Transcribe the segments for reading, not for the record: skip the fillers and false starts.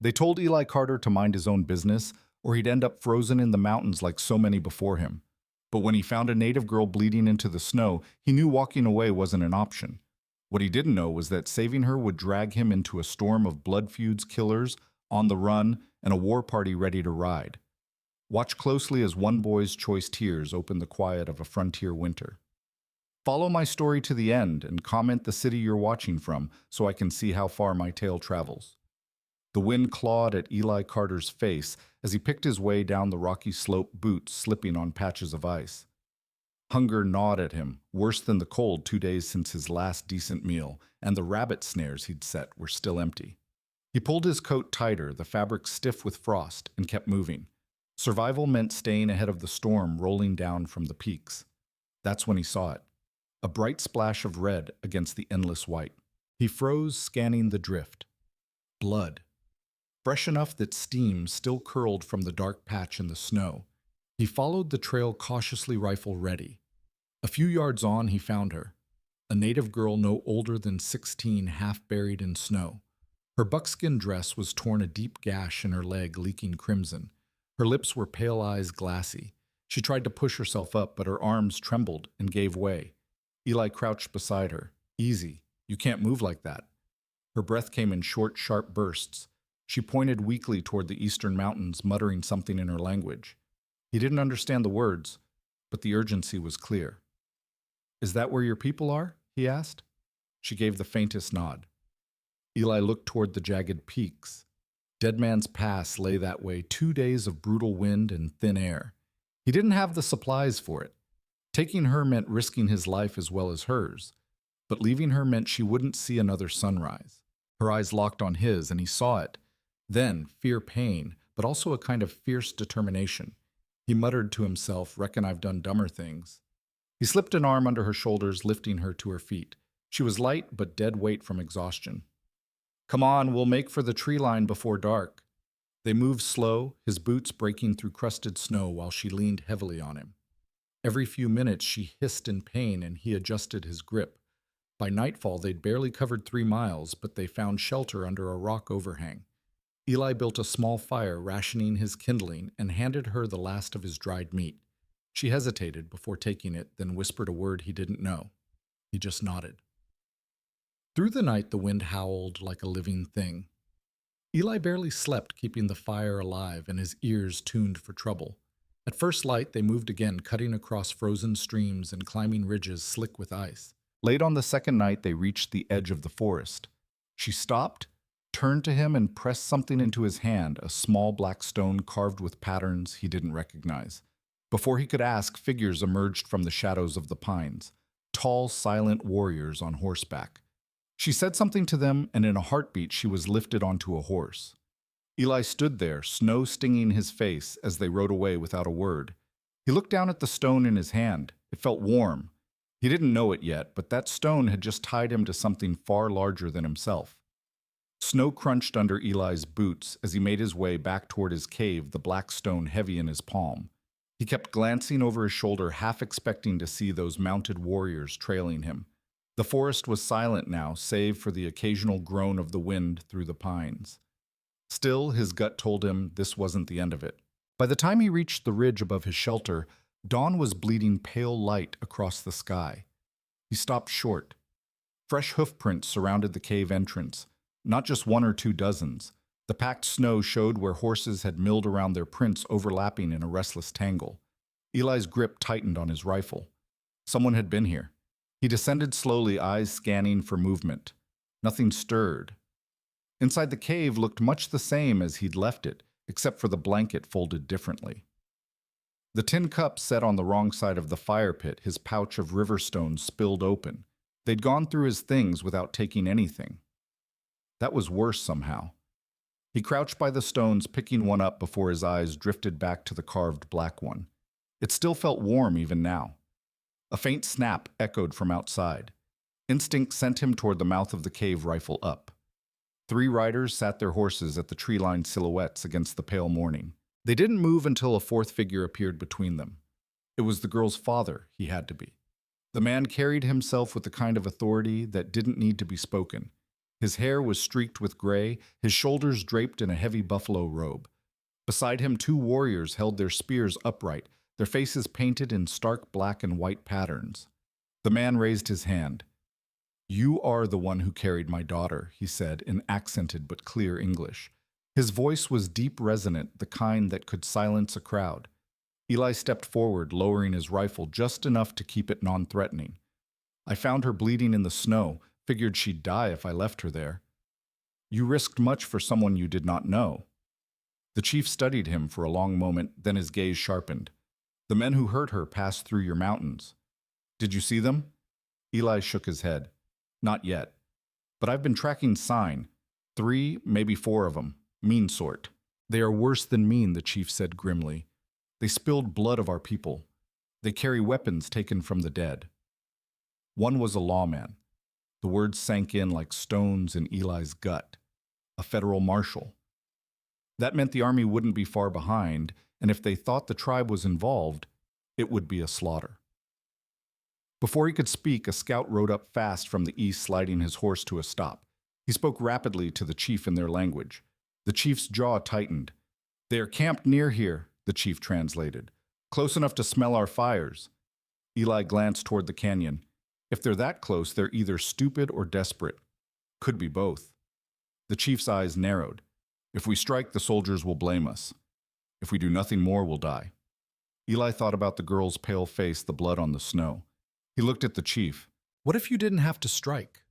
They told Eli Carter to mind his own business, or he'd end up frozen in the mountains like so many before him. But when he found a native girl bleeding into the snow, he knew walking away wasn't an option. What he didn't know was that saving her would drag him into a storm of blood feuds, killers, on the run, and a war party ready to ride. Watch closely as one boy's choice tears open the quiet of a frontier winter. Follow my story to the end and comment the city you're watching from so I can see how far my tale travels. The wind clawed at Eli Carter's face as he picked his way down the rocky slope, boots slipping on patches of ice. Hunger gnawed at him, worse than the cold 2 days since his last decent meal, and the rabbit snares he'd set were still empty. He pulled his coat tighter, the fabric stiff with frost, and kept moving. Survival meant staying ahead of the storm rolling down from the peaks. That's when he saw it. A bright splash of red against the endless white. He froze, scanning the drift. Blood. Fresh enough that steam still curled from the dark patch in the snow. He followed the trail cautiously, rifle ready. A few yards on, he found her. A native girl no older than 16, half buried in snow. Her buckskin dress was torn, a deep gash in her leg leaking crimson. Her lips were pale eyes glassy. She tried to push herself up, but her arms trembled and gave way. Eli crouched beside her. Easy. You can't move like that. Her breath came in short, sharp bursts. She pointed weakly toward the eastern mountains, muttering something in her language. He didn't understand the words, but the urgency was clear. Is that where your people are? He asked. She gave the faintest nod. Eli looked toward the jagged peaks. Dead Man's Pass lay that way, 2 days of brutal wind and thin air. He didn't have the supplies for it. Taking her meant risking his life as well as hers, but leaving her meant she wouldn't see another sunrise. Her eyes locked on his, and he saw it. Then, fear, pain, but also a kind of fierce determination. He muttered to himself, "Reckon I've done dumber things." He slipped an arm under her shoulders, lifting her to her feet. She was light, but dead weight from exhaustion. Come on, we'll make for the tree line before dark. They moved slow, his boots breaking through crusted snow while she leaned heavily on him. Every few minutes she hissed in pain and he adjusted his grip. By nightfall they'd barely covered 3 miles, but they found shelter under a rock overhang. Eli built a small fire, rationing his kindling, and handed her the last of his dried meat. She hesitated before taking it, then whispered a word he didn't know. He just nodded. Through the night the wind howled like a living thing. Eli barely slept, keeping the fire alive and his ears tuned for trouble. At first light they moved again, cutting across frozen streams and climbing ridges slick with ice. Late on the second night they reached the edge of the forest. She stopped, turned to him, and pressed something into his hand, a small black stone carved with patterns he didn't recognize. Before he could ask, figures emerged from the shadows of the pines, tall, silent warriors on horseback. She said something to them, and in a heartbeat she was lifted onto a horse. Eli stood there, snow stinging his face, as they rode away without a word. He looked down at the stone in his hand. It felt warm. He didn't know it yet, but that stone had just tied him to something far larger than himself. Snow crunched under Eli's boots as he made his way back toward his cave, the black stone heavy in his palm. He kept glancing over his shoulder, half expecting to see those mounted warriors trailing him. The forest was silent now, save for the occasional groan of the wind through the pines. Still, his gut told him this wasn't the end of it. By the time he reached the ridge above his shelter, dawn was bleeding pale light across the sky. He stopped short. Fresh hoofprints surrounded the cave entrance. Not just 1 or 2 dozens. The packed snow showed where horses had milled around, their prints overlapping in a restless tangle. Eli's grip tightened on his rifle. Someone had been here. He descended slowly, eyes scanning for movement. Nothing stirred. Inside the cave looked much the same as he'd left it, except for the blanket folded differently. The tin cup set on the wrong side of the fire pit, his pouch of river stones spilled open. They'd gone through his things without taking anything. That was worse somehow. He crouched by the stones, picking one up before his eyes drifted back to the carved black one. It still felt warm even now. A faint snap echoed from outside. Instinct sent him toward the mouth of the cave, rifle up. 3 riders sat their horses at the tree-lined silhouettes against the pale morning. They didn't move until a 4th figure appeared between them. It was the girl's father, he had to be. The man carried himself with the kind of authority that didn't need to be spoken. His hair was streaked with gray, his shoulders draped in a heavy buffalo robe. Beside him, two warriors held their spears upright, their faces painted in stark black and white patterns. The man raised his hand. "You are the one who carried my daughter," he said in accented but clear English. His voice was deep resonant, the kind that could silence a crowd. Eli stepped forward, lowering his rifle just enough to keep it non-threatening. "I found her bleeding in the snow, figured she'd die if I left her there." "You risked much for someone you did not know." The chief studied him for a long moment, then his gaze sharpened. "The men who hurt her passed through your mountains. Did you see them?" Eli shook his head. "Not yet. But I've been tracking sign. 3, maybe 4 of them. Mean sort." "They are worse than mean," the chief said grimly. "They spilled blood of our people. They carry weapons taken from the dead." One was a lawman. The words sank in like stones in Eli's gut. A federal marshal. That meant the army wouldn't be far behind, and if they thought the tribe was involved, it would be a slaughter. Before he could speak, a scout rode up fast from the east, sliding his horse to a stop. He spoke rapidly to the chief in their language. The chief's jaw tightened. "They are camped near here," the chief translated. "Close enough to smell our fires." Eli glanced toward the canyon. "If they're that close, they're either stupid or desperate. Could be both." The chief's eyes narrowed. "If we strike, the soldiers will blame us. If we do nothing more, we'll die." Eli thought about the girl's pale face, the blood on the snow. He looked at the chief. "What if you didn't have to strike?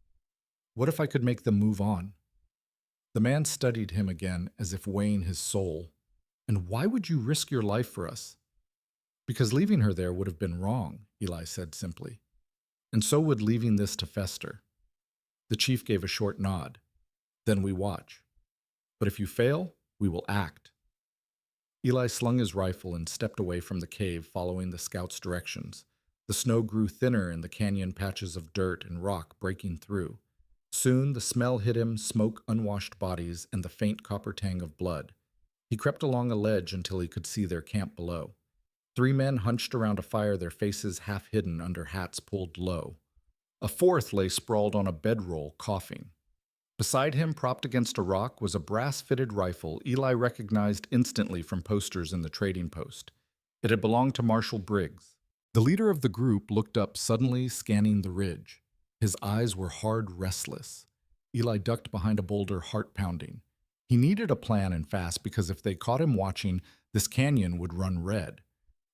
What if I could make them move on?" The man studied him again as if weighing his soul. "And why would you risk your life for us?" "Because leaving her there would have been wrong," Eli said simply. "And so would leaving this to fester." The chief gave a short nod. "Then we watch. But if you fail, we will act." Eli slung his rifle and stepped away from the cave, following the scout's directions. The snow grew thinner and the canyon patches of dirt and rock breaking through. Soon the smell hit him, smoke, unwashed bodies, and the faint copper tang of blood. He crept along a ledge until he could see their camp below. 3 men hunched around a fire, their faces half hidden under hats pulled low. A 4th lay sprawled on a bedroll, coughing. Beside him, propped against a rock, was a brass-fitted rifle Eli recognized instantly from posters in the trading post. It had belonged to Marshal Briggs. The leader of the group looked up suddenly, scanning the ridge. His eyes were hard, restless. Eli ducked behind a boulder, heart pounding. He needed a plan and fast, because if they caught him watching, this canyon would run red.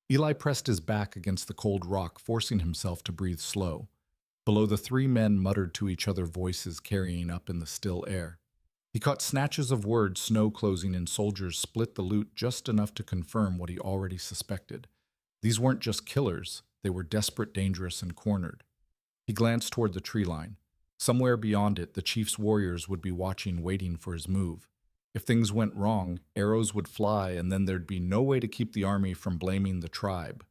Eli pressed his back against the cold rock, forcing himself to breathe slow. Below, the 3 men muttered to each other, voices carrying up in the still air. He caught snatches of words, snow closing in, soldiers split the loot just enough to confirm what he already suspected. These weren't just killers, they were desperate, dangerous, and cornered. He glanced toward the tree line. Somewhere beyond it, the chief's warriors would be watching, waiting for his move. If things went wrong, arrows would fly, and then there'd be no way to keep the army from blaming the tribe.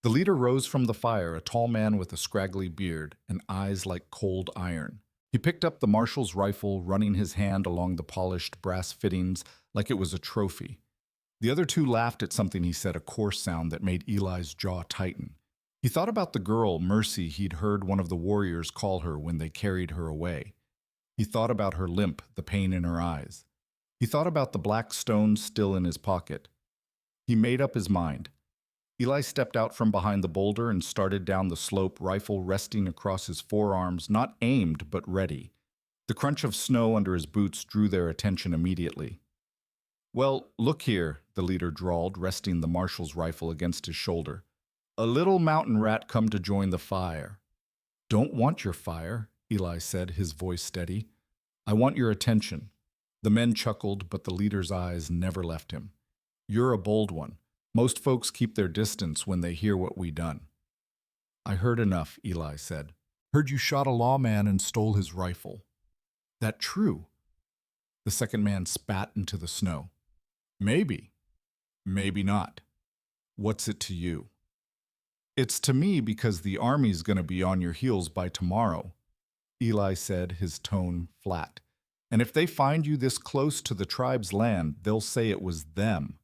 The leader rose from the fire, a tall man with a scraggly beard and eyes like cold iron. He picked up the marshal's rifle, running his hand along the polished brass fittings like it was a trophy. The other 2 laughed at something he said, a coarse sound that made Eli's jaw tighten. He thought about the girl, Mercy, he'd heard one of the warriors call her when they carried her away. He thought about her limp, the pain in her eyes. He thought about the black stones still in his pocket. He made up his mind. Eli stepped out from behind the boulder and started down the slope, rifle resting across his forearms, not aimed but ready. The crunch of snow under his boots drew their attention immediately. "Well, look here," the leader drawled, resting the marshal's rifle against his shoulder. "A little mountain rat come to join the fire." "Don't want your fire," Eli said, his voice steady. "I want your attention." The men chuckled, but the leader's eyes never left him. "You're a bold one. Most folks keep their distance when they hear what we done." "I heard enough," Eli said. "Heard you shot a lawman and stole his rifle." "That true?" The second man spat into the snow. "Maybe. Maybe not. What's it to you?" "It's to me because the army's gonna be on your heels by tomorrow," Eli said, his tone flat. "And if they find you this close to the tribe's land, they'll say it was them.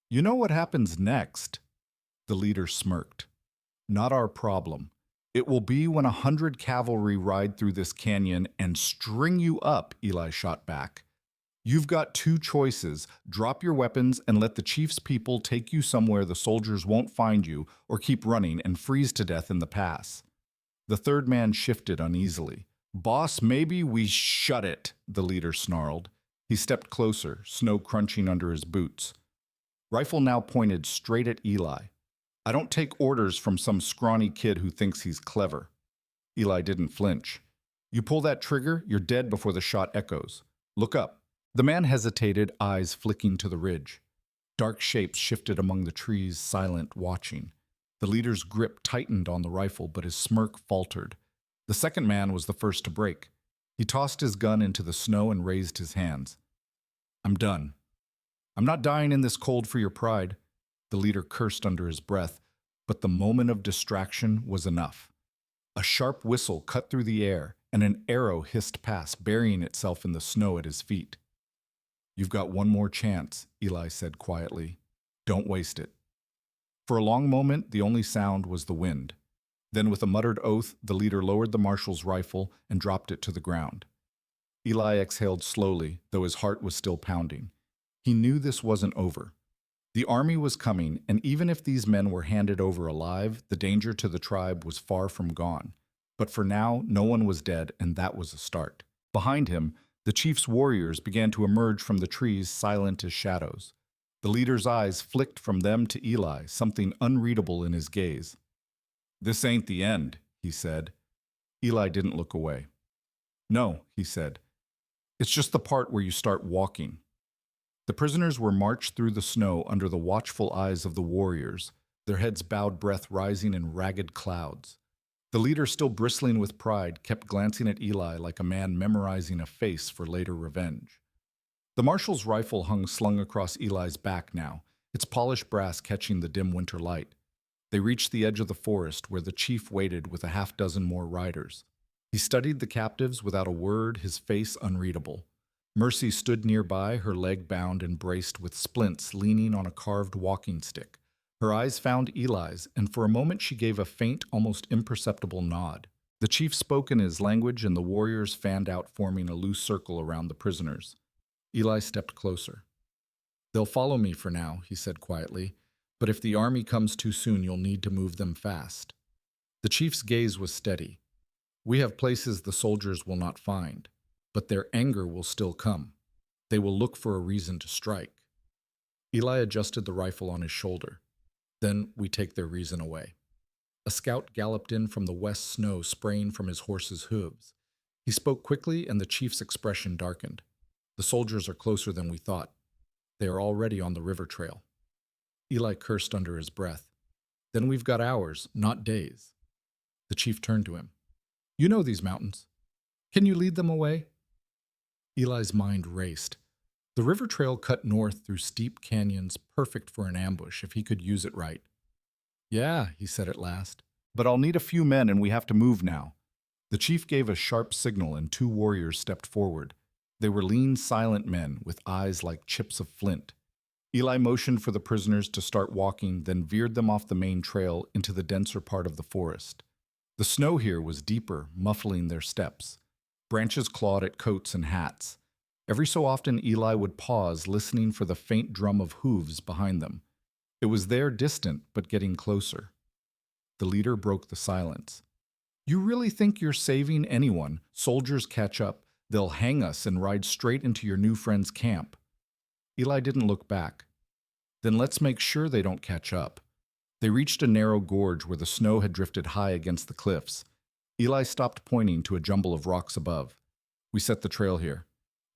You know what happens next?" The leader smirked. "Not our problem. It will be when 100 cavalry ride through this canyon and string you up, Eli shot back. You've got two choices. Drop your weapons and let the chief's people take you somewhere the soldiers won't find you, or keep running and freeze to death in the pass. The third man shifted uneasily. Boss, maybe we shut it, the leader snarled. He stepped closer, snow crunching under his boots. Rifle now pointed straight at Eli. I don't take orders from some scrawny kid who thinks he's clever. Eli didn't flinch. You pull that trigger, you're dead before the shot echoes. Look up. The man hesitated, eyes flicking to the ridge. Dark shapes shifted among the trees, silent, watching. The leader's grip tightened on the rifle, but his smirk faltered. The second man was the first to break. He tossed his gun into the snow and raised his hands. I'm done. I'm not dying in this cold for your pride. The leader cursed under his breath, but the moment of distraction was enough. A sharp whistle cut through the air, and an arrow hissed past, burying itself in the snow at his feet. You've got one more chance, Eli said quietly. Don't waste it. For a long moment, the only sound was the wind. Then, with a muttered oath, the leader lowered the marshal's rifle and dropped it to the ground. Eli exhaled slowly, though his heart was still pounding. He knew this wasn't over. The army was coming, and even if these men were handed over alive, the danger to the tribe was far from gone. But for now, no one was dead, and that was a start. Behind him, the chief's warriors began to emerge from the trees, silent as shadows. The leader's eyes flicked from them to Eli, something unreadable in his gaze. This ain't the end, he said. Eli didn't look away. No, he said. It's just the part where you start walking. The prisoners were marched through the snow under the watchful eyes of the warriors, their heads bowed, breath rising in ragged clouds. The leader, still bristling with pride, kept glancing at Eli like a man memorizing a face for later revenge. The marshal's rifle hung slung across Eli's back now, its polished brass catching the dim winter light. They reached the edge of the forest where the chief waited with a half-dozen more riders. He studied the captives without a word, his face unreadable. Mercy stood nearby, her leg bound and braced with splints, leaning on a carved walking stick. Her eyes found Eli's, and for a moment she gave a faint, almost imperceptible nod. The chief spoke in his language, and the warriors fanned out, forming a loose circle around the prisoners. Eli stepped closer. They'll follow me for now, he said quietly, but if the army comes too soon, you'll need to move them fast. The chief's gaze was steady. We have places the soldiers will not find, but their anger will still come. They will look for a reason to strike. Eli adjusted the rifle on his shoulder. Then we take their reason away. A scout galloped in from the west, snow spraying from his horse's hooves. He spoke quickly, and the chief's expression darkened. The soldiers are closer than we thought. They are already on the river trail. Eli cursed under his breath. Then we've got hours, not days. The chief turned to him. You know these mountains. Can you lead them away? Eli's mind raced. The river trail cut north through steep canyons, perfect for an ambush if he could use it right. Yeah, he said at last. But I'll need a few men, and we have to move now. The chief gave a sharp signal, and two warriors stepped forward. They were lean, silent men with eyes like chips of flint. Eli motioned for the prisoners to start walking, then veered them off the main trail into the denser part of the forest. The snow here was deeper, muffling their steps. Branches clawed at coats and hats. Every so often Eli would pause, listening for the faint drum of hooves behind them. It was there, distant, but getting closer. The leader broke the silence. You really think you're saving anyone? Soldiers catch up. They'll hang us and ride straight into your new friend's camp. Eli didn't look back. Then let's make sure they don't catch up. They reached a narrow gorge where the snow had drifted high against the cliffs. Eli stopped, pointing to a jumble of rocks above. We set the trail here.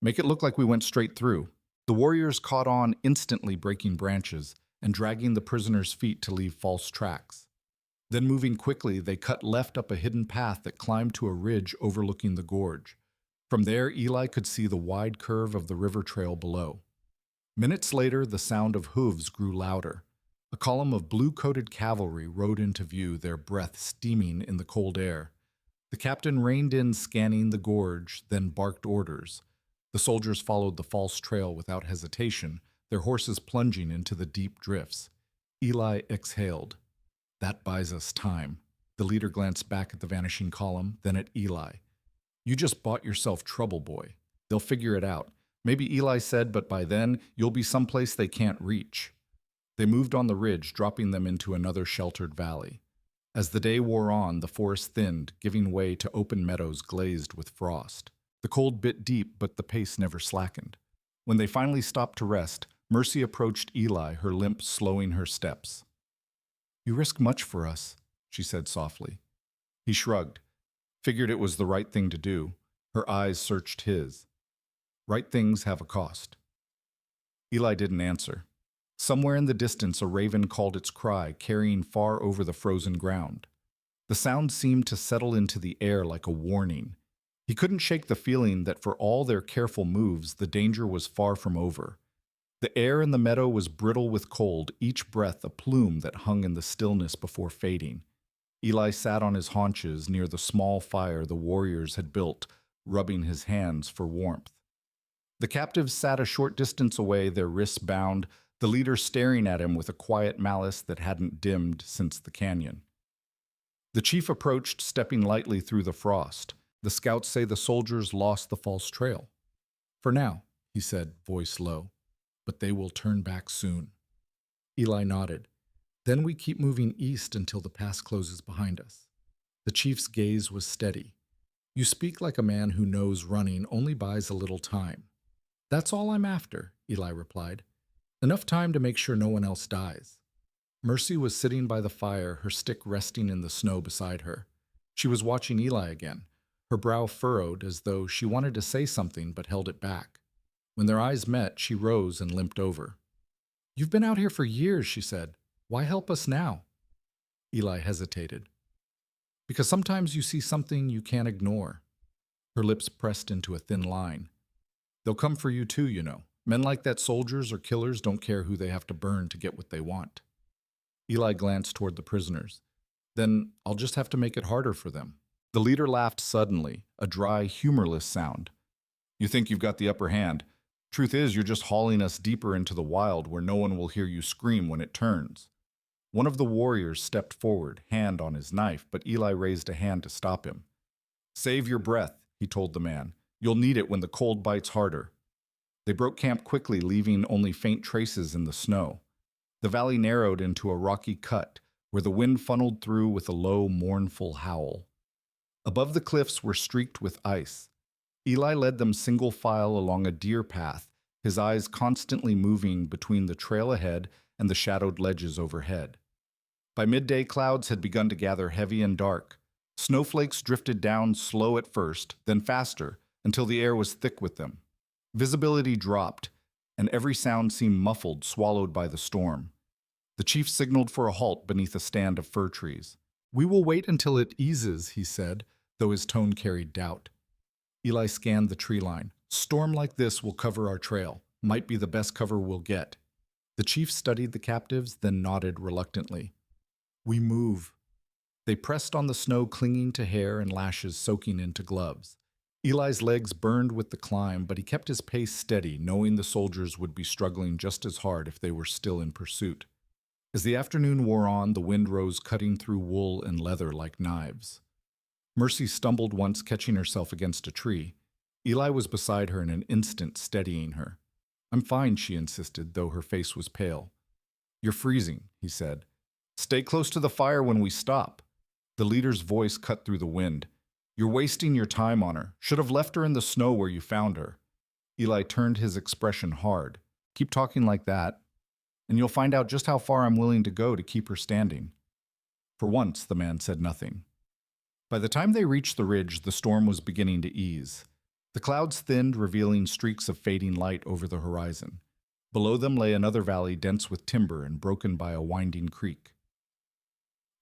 Make it look like we went straight through. The warriors caught on, instantly breaking branches and dragging the prisoners' feet to leave false tracks. Then, moving quickly, they cut left up a hidden path that climbed to a ridge overlooking the gorge. From there, Eli could see the wide curve of the river trail below. Minutes later, the sound of hooves grew louder. A column of blue-coated cavalry rode into view, their breath steaming in the cold air. The captain reined in, scanning the gorge, then barked orders. The soldiers followed the false trail without hesitation, their horses plunging into the deep drifts. Eli exhaled. That buys us time. The leader glanced back at the vanishing column, then at Eli. You just bought yourself trouble, boy. They'll figure it out. Maybe Eli said, but by then, you'll be someplace they can't reach. They moved on the ridge, dropping them into another sheltered valley. As the day wore on, the forest thinned, giving way to open meadows glazed with frost. The cold bit deep, but the pace never slackened. When they finally stopped to rest, Mercy approached Eli, her limp slowing her steps. You risk much for us, she said softly. He shrugged, figured it was the right thing to do. Her eyes searched his. Right things have a cost. Eli didn't answer. Somewhere in the distance, a raven called its cry, carrying far over the frozen ground. The sound seemed to settle into the air like a warning. He couldn't shake the feeling that for all their careful moves, the danger was far from over. The air in the meadow was brittle with cold, each breath a plume that hung in the stillness before fading. Eli sat on his haunches near the small fire the warriors had built, rubbing his hands for warmth. The captives sat a short distance away, their wrists bound, the leader staring at him with a quiet malice that hadn't dimmed since the canyon. The chief approached, stepping lightly through the frost. The scouts say the soldiers lost the false trail. For now, he said, voice low, but they will turn back soon. Eli nodded. Then we keep moving east until the pass closes behind us. The chief's gaze was steady. You speak like a man who knows running only buys a little time. That's all I'm after, Eli replied. Enough time to make sure no one else dies. Mercy was sitting by the fire, her stick resting in the snow beside her. She was watching Eli again, her brow furrowed as though she wanted to say something but held it back. When their eyes met, she rose and limped over. You've been out here for years, she said. Why help us now? Eli hesitated. Because sometimes you see something you can't ignore. Her lips pressed into a thin line. They'll come for you too, you know. Men like that, soldiers or killers, don't care who they have to burn to get what they want. Eli glanced toward the prisoners. Then I'll just have to make it harder for them. The leader laughed suddenly, a dry, humorless sound. You think you've got the upper hand. Truth is, you're just hauling us deeper into the wild where no one will hear you scream when it turns. One of the warriors stepped forward, hand on his knife, but Eli raised a hand to stop him. Save your breath, he told the man. You'll need it when the cold bites harder. They broke camp quickly, leaving only faint traces in the snow. The valley narrowed into a rocky cut, where the wind funneled through with a low, mournful howl. Above the cliffs were streaked with ice. Eli led them single file along a deer path, his eyes constantly moving between the trail ahead and the shadowed ledges overhead. By midday, clouds had begun to gather heavy and dark. Snowflakes drifted down slow at first, then faster, until the air was thick with them. Visibility dropped, and every sound seemed muffled, swallowed by the storm. The chief signaled for a halt beneath a stand of fir trees. We will wait until it eases, he said, though his tone carried doubt. Eli scanned the tree line. Storm like this will cover our trail. Might be the best cover we'll get. The chief studied the captives, then nodded reluctantly. We move. They pressed on the snow, clinging to hair and lashes soaking into gloves. Eli's legs burned with the climb, but he kept his pace steady, knowing the soldiers would be struggling just as hard if they were still in pursuit. As the afternoon wore on, the wind rose, cutting through wool and leather like knives. Mercy stumbled once, catching herself against a tree. Eli was beside her in an instant, steadying her. I'm fine, she insisted, though her face was pale. You're freezing, he said. Stay close to the fire when we stop. The leader's voice cut through the wind. You're wasting your time on her. Should have left her in the snow where you found her. Eli turned his expression hard. Keep talking like that, and you'll find out just how far I'm willing to go to keep her standing. For once, the man said nothing. By the time they reached the ridge, the storm was beginning to ease. The clouds thinned, revealing streaks of fading light over the horizon. Below them lay another valley dense with timber and broken by a winding creek.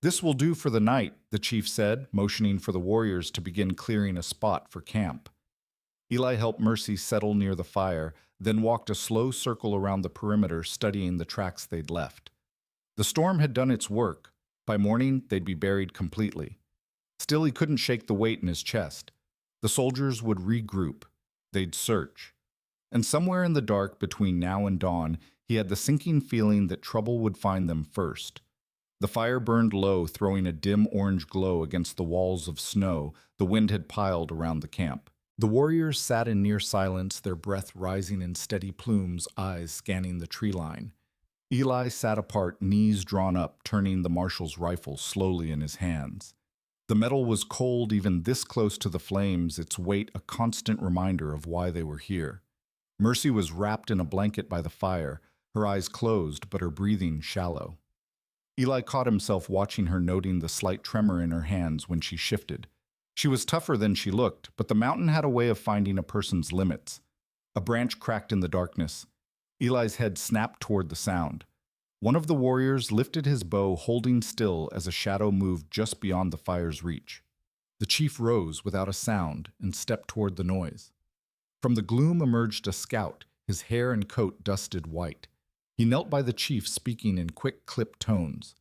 This will do for the night, the chief said, motioning for the warriors to begin clearing a spot for camp. Eli helped Mercy settle near the fire, then walked a slow circle around the perimeter, studying the tracks they'd left. The storm had done its work. By morning, they'd be buried completely. Still, he couldn't shake the weight in his chest. The soldiers would regroup. They'd search. And somewhere in the dark between now and dawn, he had the sinking feeling that trouble would find them first. The fire burned low, throwing a dim orange glow against the walls of snow the wind had piled around the camp. The warriors sat in near silence, their breath rising in steady plumes, eyes scanning the tree line. Eli sat apart, knees drawn up, turning the marshal's rifle slowly in his hands. The metal was cold even this close to the flames, its weight a constant reminder of why they were here. Mercy was wrapped in a blanket by the fire, her eyes closed but her breathing shallow. Eli caught himself watching her, noting the slight tremor in her hands when she shifted. She was tougher than she looked, but the mountain had a way of finding a person's limits. A branch cracked in the darkness. Eli's head snapped toward the sound. One of the warriors lifted his bow, holding still as a shadow moved just beyond the fire's reach. The chief rose without a sound and stepped toward the noise. From the gloom emerged a scout, his hair and coat dusted white. He knelt by the chief, speaking in quick, clipped tones.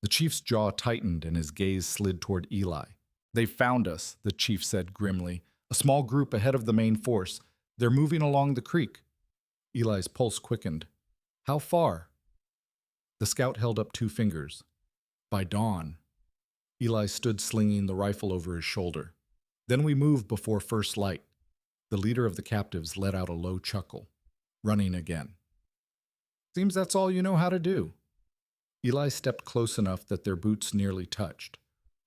The chief's jaw tightened and his gaze slid toward Eli. "They've found us," the chief said grimly. "A small group ahead of the main force. They're moving along the creek." Eli's pulse quickened. "How far?" The scout held up 2 fingers. "By dawn." Eli stood slinging the rifle over his shoulder. "Then we move before first light." The leader of the captives let out a low chuckle. "Running again. Seems that's all you know how to do." Eli stepped close enough that their boots nearly touched.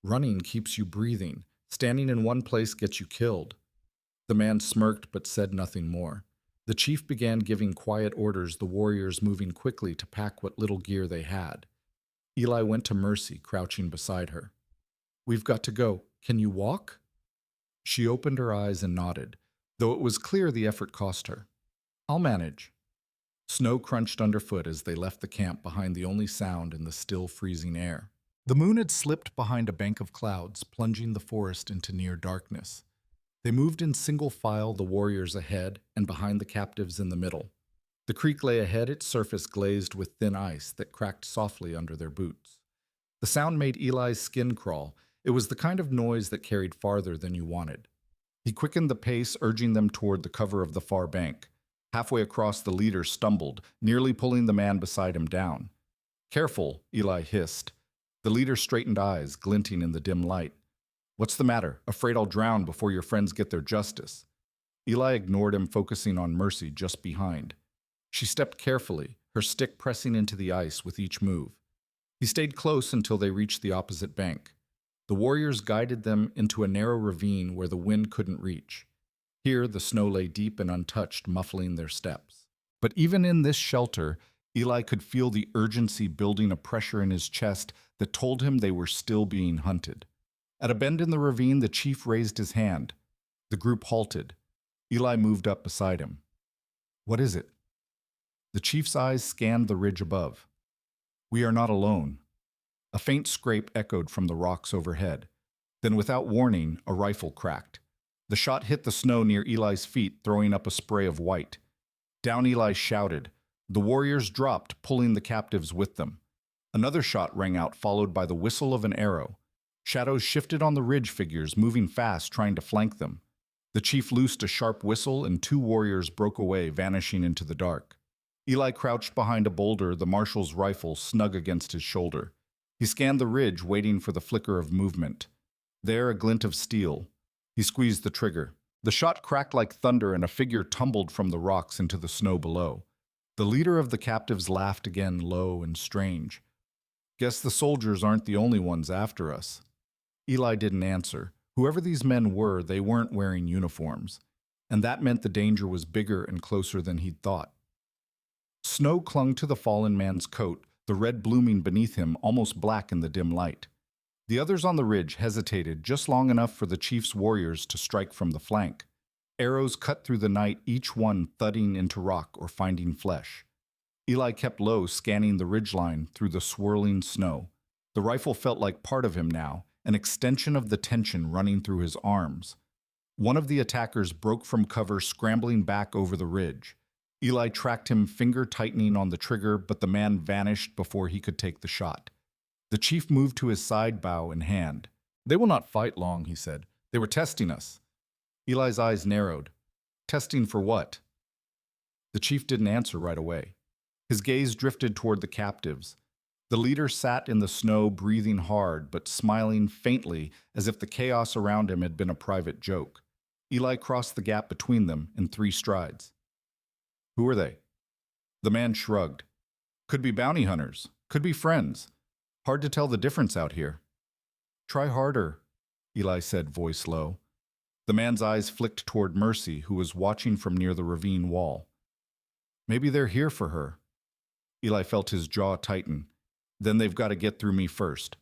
"Running keeps you breathing. Standing in one place gets you killed." The man smirked but said nothing more. The chief began giving quiet orders, the warriors moving quickly to pack what little gear they had. Eli went to Mercy, crouching beside her. "We've got to go. Can you walk?" She opened her eyes and nodded, though it was clear the effort cost her. "I'll manage." Snow crunched underfoot as they left the camp behind the only sound in the still freezing air. The moon had slipped behind a bank of clouds, plunging the forest into near darkness. They moved in single file, the warriors ahead and behind the captives in the middle. The creek lay ahead, its surface glazed with thin ice that cracked softly under their boots. The sound made Eli's skin crawl. It was the kind of noise that carried farther than you wanted. He quickened the pace, urging them toward the cover of the far bank. Halfway across, the leader stumbled, nearly pulling the man beside him down. "Careful," Eli hissed. The leader straightened eyes, glinting in the dim light. "What's the matter? Afraid I'll drown before your friends get their justice." Eli ignored him, focusing on Mercy just behind. She stepped carefully, her stick pressing into the ice with each move. He stayed close until they reached the opposite bank. The warriors guided them into a narrow ravine where the wind couldn't reach. Here, the snow lay deep and untouched, muffling their steps. But even in this shelter, Eli could feel the urgency building, a pressure in his chest that told him they were still being hunted. At a bend in the ravine, the chief raised his hand. The group halted. Eli moved up beside him. "What is it?" The chief's eyes scanned the ridge above. "We are not alone." A faint scrape echoed from the rocks overhead. Then, without warning, a rifle cracked. The shot hit the snow near Eli's feet, throwing up a spray of white. Down Eli shouted. The warriors dropped, pulling the captives with them. Another shot rang out, followed by the whistle of an arrow. Shadows shifted on the ridge figures, moving fast, trying to flank them. The chief loosed a sharp whistle, and 2 warriors broke away, vanishing into the dark. Eli crouched behind a boulder, the marshal's rifle snug against his shoulder. He scanned the ridge, waiting for the flicker of movement. There, a glint of steel. He squeezed the trigger. The shot cracked like thunder, and a figure tumbled from the rocks into the snow below. The leader of the captives laughed again, low and strange. "Guess the soldiers aren't the only ones after us." Eli didn't answer. Whoever these men were, they weren't wearing uniforms. And that meant the danger was bigger and closer than he'd thought. Snow clung to the fallen man's coat, the red blooming beneath him, almost black in the dim light. The others on the ridge hesitated just long enough for the chief's warriors to strike from the flank. Arrows cut through the night, each one thudding into rock or finding flesh. Eli kept low, scanning the ridgeline through the swirling snow. The rifle felt like part of him now, an extension of the tension running through his arms. One of the attackers broke from cover, scrambling back over the ridge. Eli tracked him, finger tightening on the trigger, but the man vanished before he could take the shot. The chief moved to his side, bow in hand. "They will not fight long," he said. "They were testing us." Eli's eyes narrowed. "Testing for what?" The chief didn't answer right away. His gaze drifted toward the captives. The leader sat in the snow, breathing hard, but smiling faintly as if the chaos around him had been a private joke. Eli crossed the gap between them in 3 strides. Who are they? The man shrugged. Could be bounty hunters. Could be friends. Hard to tell the difference out here. Try harder, Eli said, voice low. The man's eyes flicked toward Mercy, who was watching from near the ravine wall. Maybe they're here for her. Eli felt his jaw tighten. Then they've got to get through me first.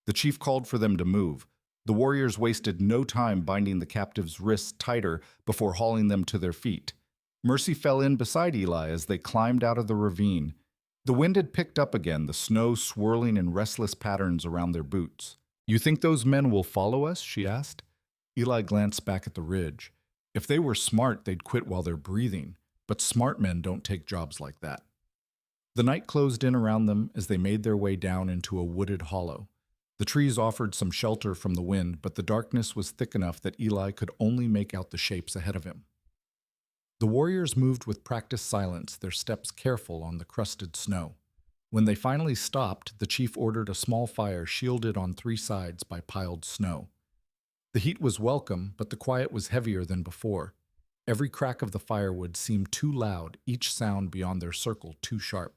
The chief called for them to move. The warriors wasted no time binding the captives' wrists tighter before hauling them to their feet. Mercy fell in beside Eli as they climbed out of the ravine. The wind had picked up again, the snow swirling in restless patterns around their boots. You think those men will follow us? She asked. Eli glanced back at the ridge. If they were smart, they'd quit while they're breathing, but smart men don't take jobs like that. The night closed in around them as they made their way down into a wooded hollow. The trees offered some shelter from the wind, but the darkness was thick enough that Eli could only make out the shapes ahead of him. The warriors moved with practiced silence, their steps careful on the crusted snow. When they finally stopped, the chief ordered a small fire shielded on 3 sides by piled snow. The heat was welcome, but the quiet was heavier than before. Every crack of the firewood seemed too loud, each sound beyond their circle too sharp.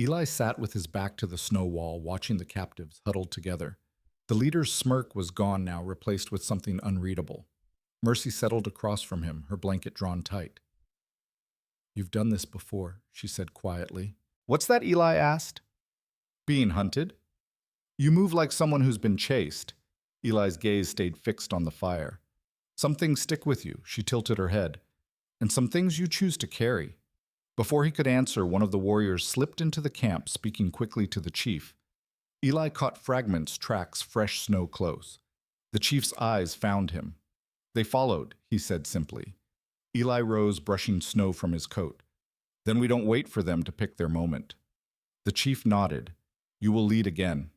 Eli sat with his back to the snow wall, watching the captives huddled together. The leader's smirk was gone now, replaced with something unreadable. Mercy settled across from him, her blanket drawn tight. You've done this before, she said quietly. What's that? Eli asked. Being hunted? You move like someone who's been chased. Eli's gaze stayed fixed on the fire. Some things stick with you, she tilted her head, and some things you choose to carry. Before he could answer, one of the warriors slipped into the camp, speaking quickly to the chief. Eli caught fragments, tracks, fresh snow close. The chief's eyes found him. They followed, he said simply. Eli rose, brushing snow from his coat. Then we don't wait for them to pick their moment. The chief nodded. You will lead again.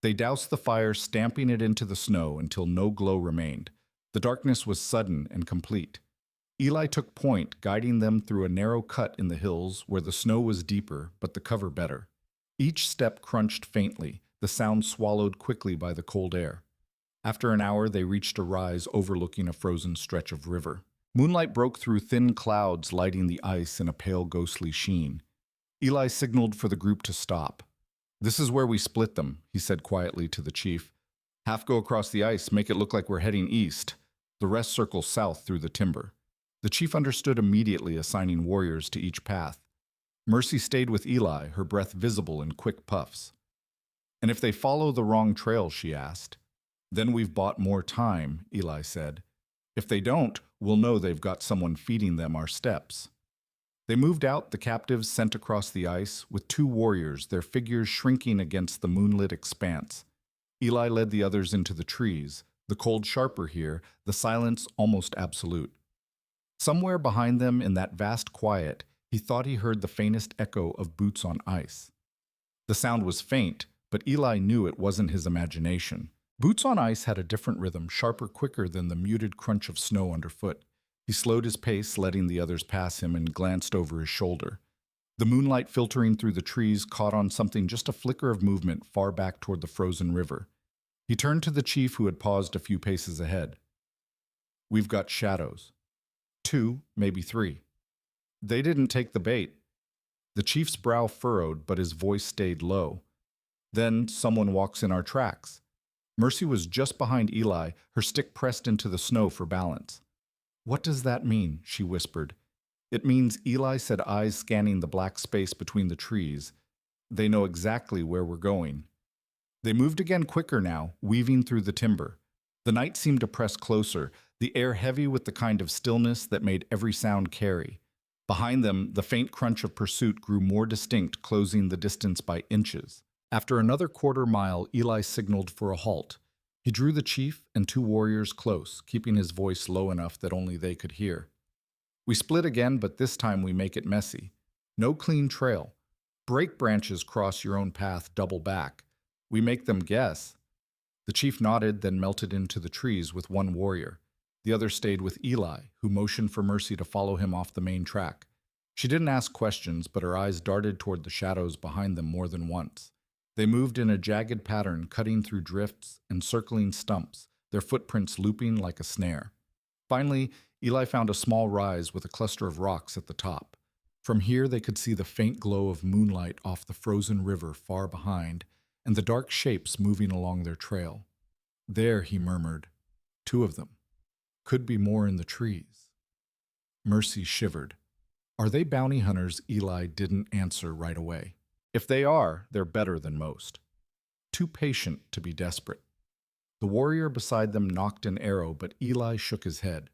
They doused the fire, stamping it into the snow until no glow remained. The darkness was sudden and complete. Eli took point, guiding them through a narrow cut in the hills where the snow was deeper but the cover better. Each step crunched faintly, the sound swallowed quickly by the cold air. After an hour, they reached a rise overlooking a frozen stretch of river. Moonlight broke through thin clouds, lighting the ice in a pale ghostly sheen. Eli signaled for the group to stop. This is where we split them, he said quietly to the chief. Half go across the ice, make it look like we're heading east. The rest circle south through the timber. The chief understood immediately, assigning warriors to each path. Mercy stayed with Eli, her breath visible in quick puffs. And if they follow the wrong trail, she asked. Then we've bought more time, Eli said. If they don't, we'll know they've got someone feeding them our steps. They moved out, the captives sent across the ice, with 2 warriors, their figures shrinking against the moonlit expanse. Eli led the others into the trees, the cold sharper here, the silence almost absolute. Somewhere behind them in that vast quiet, he thought he heard the faintest echo of boots on ice. The sound was faint, but Eli knew it wasn't his imagination. Boots on ice had a different rhythm, sharper, quicker than the muted crunch of snow underfoot. He slowed his pace, letting the others pass him, and glanced over his shoulder. The moonlight filtering through the trees caught on something, just a flicker of movement far back toward the frozen river. He turned to the chief, who had paused a few paces ahead. We've got shadows. 2, maybe 3. They didn't take the bait. The chief's brow furrowed, but his voice stayed low. Then someone walks in our tracks. Mercy was just behind Eli, her stick pressed into the snow for balance. What does that mean? She whispered. It means, Eli said, eyes scanning the black space between the trees. They know exactly where we're going. They moved again, quicker now, weaving through the timber. The night seemed to press closer, the air heavy with the kind of stillness that made every sound carry. Behind them, the faint crunch of pursuit grew more distinct, closing the distance by inches. After another quarter-mile, Eli signaled for a halt. He drew the chief and 2 warriors close, keeping his voice low enough that only they could hear. We split again, but this time we make it messy. No clean trail. Break branches cross your own path, double back. We make them guess. The chief nodded, then melted into the trees with 1 warrior. The other stayed with Eli, who motioned for Mercy to follow him off the main track. She didn't ask questions, but her eyes darted toward the shadows behind them more than once. They moved in a jagged pattern, cutting through drifts and circling stumps, their footprints looping like a snare. Finally, Eli found a small rise with a cluster of rocks at the top. From here, they could see the faint glow of moonlight off the frozen river far behind, and the dark shapes moving along their trail. There, he murmured, two of them. Could be more in the trees. Mercy shivered. Are they bounty hunters? Eli didn't answer right away. If they are, they're better than most. Too patient to be desperate. The warrior beside them knocked an arrow, but Eli shook his head.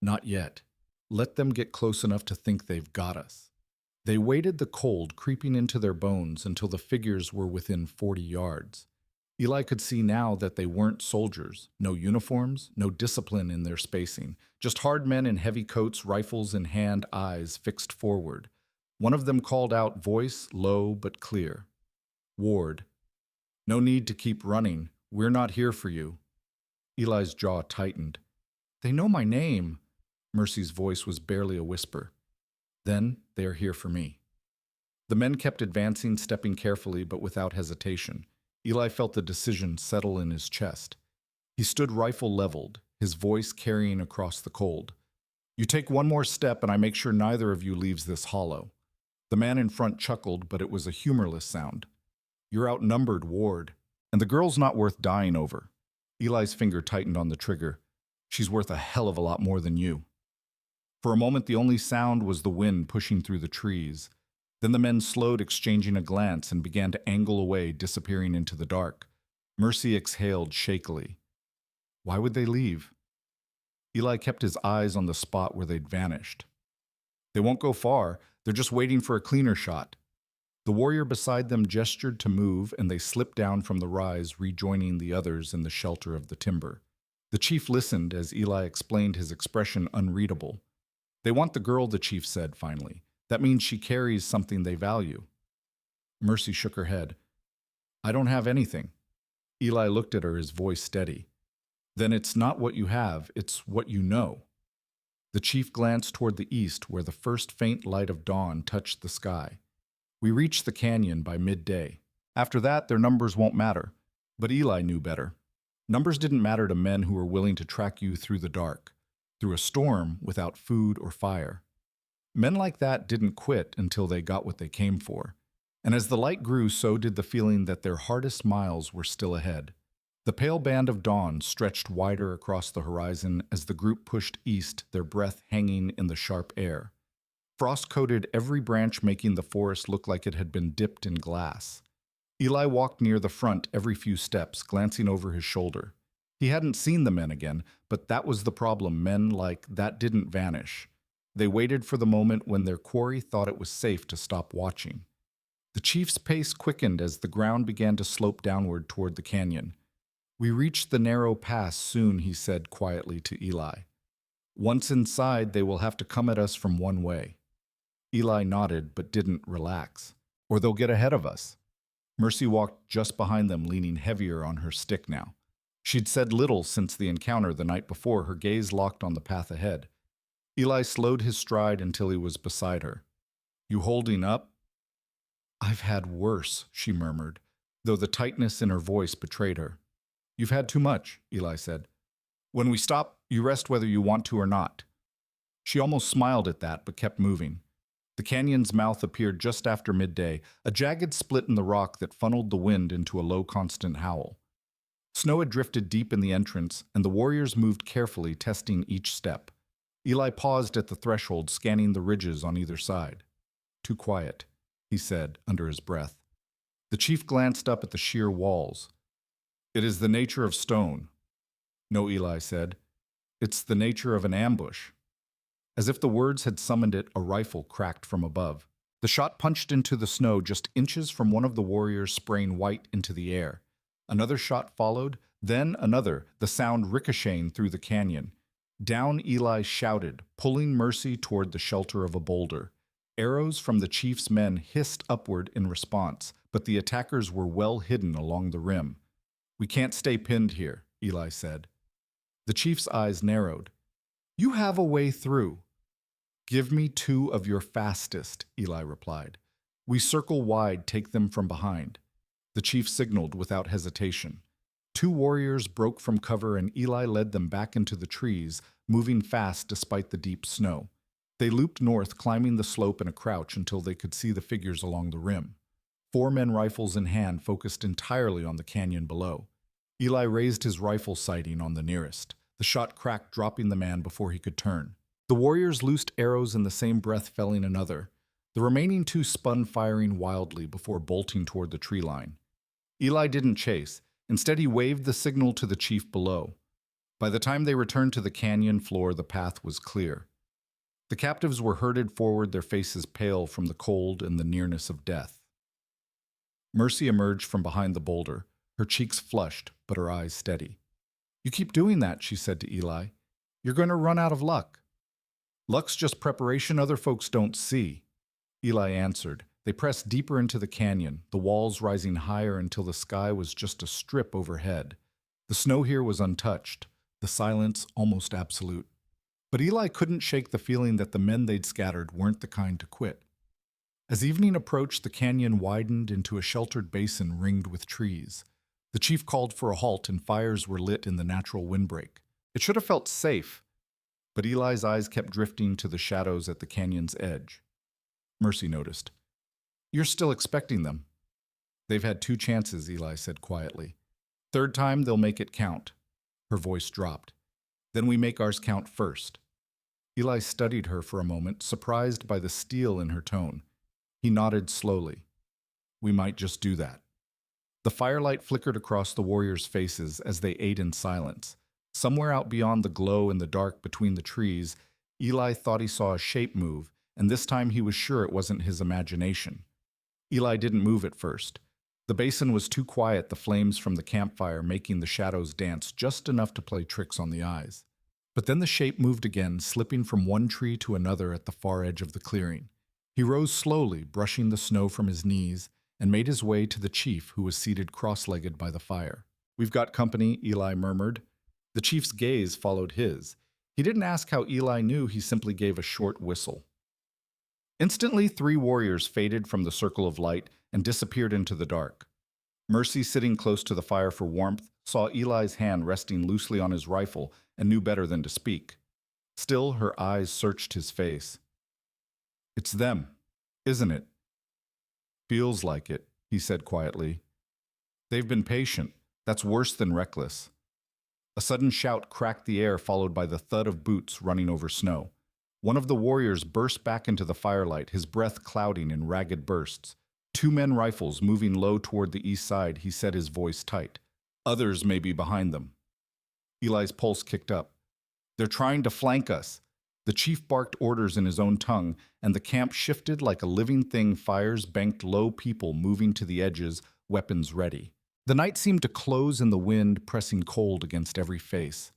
Not yet. Let them get close enough to think they've got us. They waited the cold creeping into their bones until the figures were within 40 yards. Eli could see now that they weren't soldiers, no uniforms, no discipline in their spacing, just hard men in heavy coats, rifles in hand, eyes fixed forward. One of them called out, voice low but clear. Ward. No need to keep running. We're not here for you. Eli's jaw tightened. They know my name. Mercy's voice was barely a whisper. Then they are here for me. The men kept advancing, stepping carefully but without hesitation. Eli felt the decision settle in his chest. He stood rifle leveled, his voice carrying across the cold. You take one more step and I make sure neither of you leaves this hollow. The man in front chuckled, but it was a humorless sound. You're outnumbered, Ward. And the girl's not worth dying over. Eli's finger tightened on the trigger. She's worth a hell of a lot more than you. For a moment, the only sound was the wind pushing through the trees. Then the men slowed, exchanging a glance, and began to angle away, disappearing into the dark. Mercy exhaled shakily. Why would they leave? Eli kept his eyes on the spot where they'd vanished. They won't go far. They're just waiting for a cleaner shot. The warrior beside them gestured to move, and they slipped down from the rise, rejoining the others in the shelter of the timber. The chief listened as Eli explained, his expression unreadable. They want the girl, the chief said finally. That means she carries something they value. Mercy shook her head. I don't have anything. Eli looked at her, his voice steady. Then it's not what you have, it's what you know. The chief glanced toward the east, where the first faint light of dawn touched the sky. We reached the canyon by midday. After that, their numbers won't matter. But Eli knew better. Numbers didn't matter to men who were willing to track you through the dark, through a storm without food or fire. Men like that didn't quit until they got what they came for. And as the light grew, so did the feeling that their hardest miles were still ahead. The pale band of dawn stretched wider across the horizon as the group pushed east, their breath hanging in the sharp air. Frost coated every branch, making the forest look like it had been dipped in glass. Eli walked near the front every few steps, glancing over his shoulder. He hadn't seen the men again, but that was the problem. Men like that didn't vanish. They waited for the moment when their quarry thought it was safe to stop watching. The chief's pace quickened as the ground began to slope downward toward the canyon. We reached the narrow pass soon, he said quietly to Eli. Once inside, they will have to come at us from one way. Eli nodded but didn't relax. Or they'll get ahead of us. Mercy walked just behind them, leaning heavier on her stick now. She'd said little since the encounter the night before, her gaze locked on the path ahead. Eli slowed his stride until he was beside her. You holding up? I've had worse, she murmured, though the tightness in her voice betrayed her. You've had too much, Eli said. When we stop, you rest whether you want to or not. She almost smiled at that, but kept moving. The canyon's mouth appeared just after midday, a jagged split in the rock that funneled the wind into a low, constant howl. Snow had drifted deep in the entrance, and the warriors moved carefully, testing each step. Eli paused at the threshold, scanning the ridges on either side. Too quiet, he said under his breath. The chief glanced up at the sheer walls. It is the nature of stone. No, Eli said. It's the nature of an ambush. As if the words had summoned it, a rifle cracked from above. The shot punched into the snow just inches from one of the warriors, spraying white into the air. Another shot followed, then another, the sound ricocheting through the canyon. Down Eli shouted, pulling Mercy toward the shelter of a boulder. Arrows from the chief's men hissed upward in response, but the attackers were well hidden along the rim. We can't stay pinned here, Eli said. The chief's eyes narrowed. You have a way through. Give me 2 of your fastest, Eli replied. We circle wide, take them from behind. The chief signaled without hesitation. 2 warriors broke from cover and Eli led them back into the trees, moving fast despite the deep snow. They looped north, climbing the slope in a crouch until they could see the figures along the rim. 4 men, rifles in hand, focused entirely on the canyon below. Eli raised his rifle sighting on the nearest. The shot cracked, dropping the man before he could turn. The warriors loosed arrows in the same breath, felling another. The remaining 2 spun, firing wildly before bolting toward the tree line. Eli didn't chase. Instead, he waved the signal to the chief below. By the time they returned to the canyon floor, the path was clear. The captives were herded forward, their faces pale from the cold and the nearness of death. Mercy emerged from behind the boulder, her cheeks flushed, but her eyes steady. You keep doing that, she said to Eli. You're going to run out of luck. Luck's just preparation other folks don't see. Eli answered. They pressed deeper into the canyon, the walls rising higher until the sky was just a strip overhead. The snow here was untouched, the silence almost absolute. But Eli couldn't shake the feeling that the men they'd scattered weren't the kind to quit. As evening approached, the canyon widened into a sheltered basin ringed with trees. The chief called for a halt and fires were lit in the natural windbreak. It should have felt safe, but Eli's eyes kept drifting to the shadows at the canyon's edge. Mercy noticed. You're still expecting them. They've had 2 chances, Eli said quietly. 3rd time, they'll make it count. Her voice dropped. Then we make ours count first. Eli studied her for a moment, surprised by the steel in her tone. He nodded slowly. We might just do that. The firelight flickered across the warriors' faces as they ate in silence. Somewhere out beyond the glow in the dark between the trees, Eli thought he saw a shape move, and this time he was sure it wasn't his imagination. Eli didn't move at first. The basin was too quiet, the flames from the campfire making the shadows dance just enough to play tricks on the eyes. But then the shape moved again, slipping from one tree to another at the far edge of the clearing. He rose slowly, brushing the snow from his knees, and made his way to the chief, who was seated cross-legged by the fire. We've got company, Eli murmured. The chief's gaze followed his. He didn't ask how Eli knew, he simply gave a short whistle. Instantly, 3 warriors faded from the circle of light and disappeared into the dark. Mercy, sitting close to the fire for warmth, saw Eli's hand resting loosely on his rifle and knew better than to speak. Still, her eyes searched his face. It's them, isn't it? Feels like it, he said quietly. They've been patient. That's worse than reckless. A sudden shout cracked the air, followed by the thud of boots running over snow. One of the warriors burst back into the firelight, his breath clouding in ragged bursts. 2 men, rifles moving low toward the east side, he said, his voice tight. Others may be behind them. Eli's pulse kicked up. They're trying to flank us. The chief barked orders in his own tongue, and the camp shifted like a living thing, fires banked low, people moving to the edges, weapons ready. The night seemed to close in the wind, pressing cold against every face.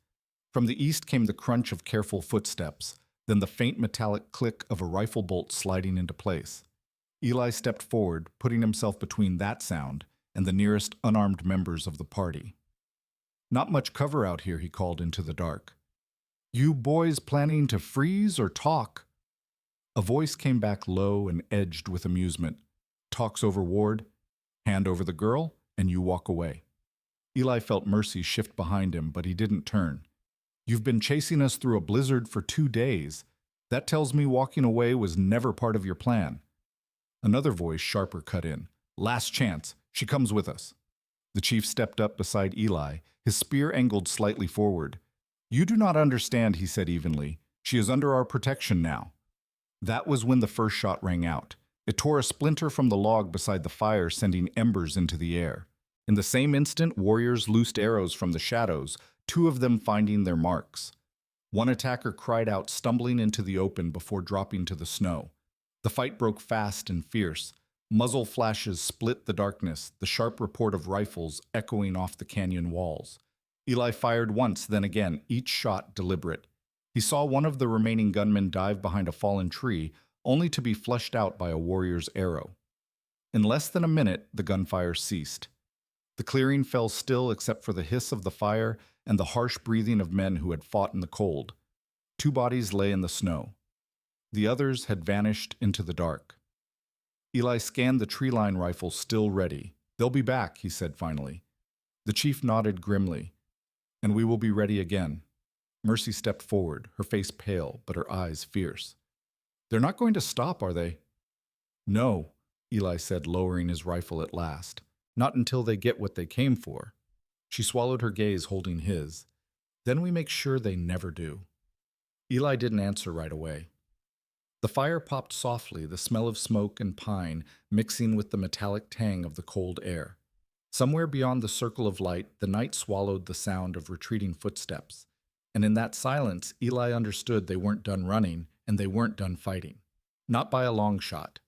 From the east came the crunch of careful footsteps, then the faint metallic click of a rifle bolt sliding into place. Eli stepped forward, putting himself between that sound and the nearest unarmed members of the party. Not much cover out here, he called into the dark. You boys planning to freeze or talk? A voice came back low and edged with amusement. Talks over Ward, hand over the girl, and you walk away. Eli felt Mercy shift behind him, but he didn't turn. You've been chasing us through a blizzard for 2 days. That tells me walking away was never part of your plan. Another voice, sharper, cut in. Last chance. She comes with us. The chief stepped up beside Eli, his spear angled slightly forward. You do not understand, he said evenly. She is under our protection now. That was when the first shot rang out. It tore a splinter from the log beside the fire, sending embers into the air. In the same instant, warriors loosed arrows from the shadows, 2 of them finding their marks. One attacker cried out, stumbling into the open before dropping to the snow. The fight broke fast and fierce. Muzzle flashes split the darkness, the sharp report of rifles echoing off the canyon walls. Eli fired once, then again, each shot deliberate. He saw one of the remaining gunmen dive behind a fallen tree, only to be flushed out by a warrior's arrow. In less than a minute, the gunfire ceased. The clearing fell still except for the hiss of the fire and the harsh breathing of men who had fought in the cold. 2 bodies lay in the snow. The others had vanished into the dark. Eli scanned the tree-line rifle still ready. "They'll be back," he said finally. The chief nodded grimly. "And we will be ready again." Mercy stepped forward, her face pale, but her eyes fierce. "They're not going to stop, are they?" "No," Eli said, lowering his rifle at last. "Not until they get what they came for." She swallowed her gaze, holding his. "Then we make sure they never do." Eli didn't answer right away. The fire popped softly, the smell of smoke and pine mixing with the metallic tang of the cold air. Somewhere beyond the circle of light, the night swallowed the sound of retreating footsteps. And in that silence, Eli understood they weren't done running, and they weren't done fighting. Not by a long shot.